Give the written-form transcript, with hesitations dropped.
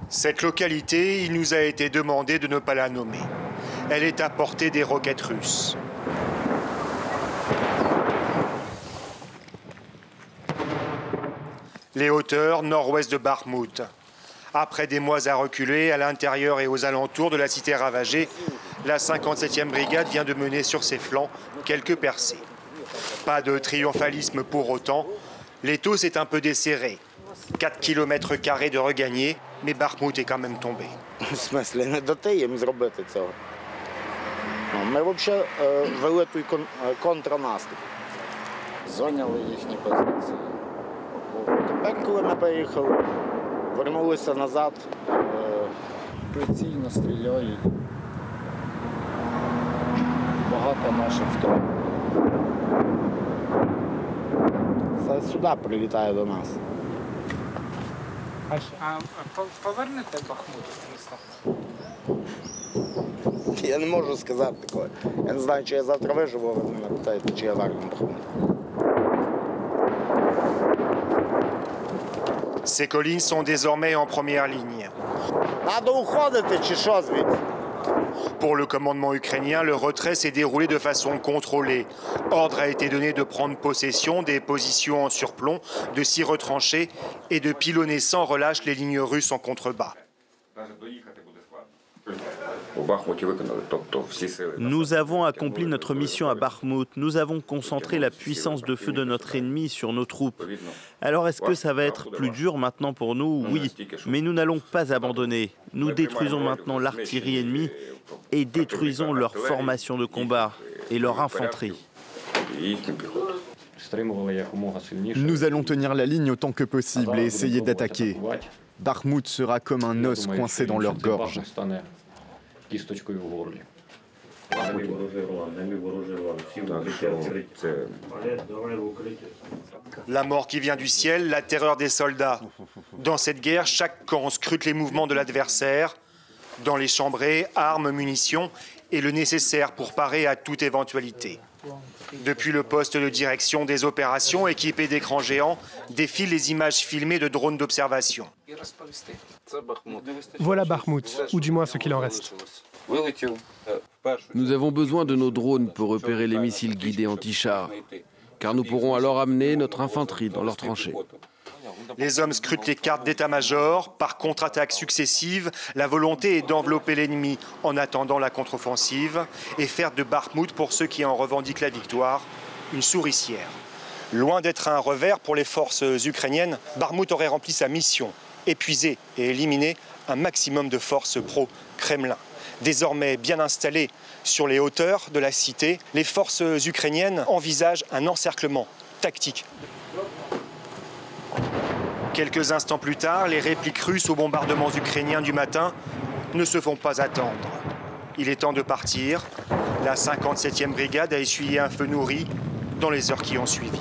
Cette localité, il nous a été demandé de ne pas la nommer. Elle est à portée des roquettes russes. Les hauteurs nord-ouest de Bakhmout. Après des mois à reculer à l'intérieur et aux alentours de la cité ravagée, la 57e brigade vient de mener sur ses flancs quelques percées. Pas de triomphalisme pour autant. L'étau s'est un peu desserré. 4 km² de regagnés, mais Bakhmout est quand même tombé. В смислі, не дати їм зробити цього. Ми взагалі вели той контрнаступ. Зайняли їхні позиції. Тепер, коли ми переїхали, вернулися назад. Прицільно стріляють. Багато наших втрат. Це сюди прилітає до нас. А повернете Бахмут в місто? Я не можу сказати такого. Я не знаю, чи я завтра виживу, ви мене питаєте, чи я верну Бахмут. Ces collines sont désormais en première ligne. Треба уходити, чи що звідси? Pour le commandement ukrainien, le retrait s'est déroulé de façon contrôlée. Ordre a été donné de prendre possession des positions en surplomb, de s'y retrancher et de pilonner sans relâche les lignes russes en contrebas. Nous avons accompli notre mission à Bakhmout. Nous avons concentré la puissance de feu de notre ennemi sur nos troupes. Alors est-ce que ça va être plus dur maintenant pour nous? Oui, mais nous n'allons pas abandonner. Nous détruisons maintenant l'artillerie ennemie et détruisons leur formation de combat et leur infanterie. Nous allons tenir la ligne autant que possible et essayer d'attaquer. Bakhmout sera comme un os coincé dans leur gorge. La mort qui vient du ciel, la terreur des soldats. Dans cette guerre, chaque camp scrute les mouvements de l'adversaire. Dans les chambrées, armes, munitions et le nécessaire pour parer à toute éventualité. Depuis le poste de direction des opérations équipé d'écrans géants, défilent les images filmées de drones d'observation. Voilà Bakhmout, ou du moins ce qu'il en reste. Nous avons besoin de nos drones pour repérer les missiles guidés anti-chars, car nous pourrons alors amener notre infanterie dans leurs tranchées. Les hommes scrutent les cartes d'état-major. Par contre-attaques successives, la volonté est d'envelopper l'ennemi en attendant la contre-offensive et faire de Bakhmout, pour ceux qui en revendiquent la victoire, une souricière. Loin d'être un revers pour les forces ukrainiennes, Bakhmout aurait rempli sa mission, épuiser et éliminer un maximum de forces pro-Kremlin. Désormais bien installées sur les hauteurs de la cité, les forces ukrainiennes envisagent un encerclement tactique. Quelques instants plus tard, les répliques russes aux bombardements ukrainiens du matin ne se font pas attendre. Il est temps de partir. La 57e brigade a essuyé un feu nourri dans les heures qui ont suivi.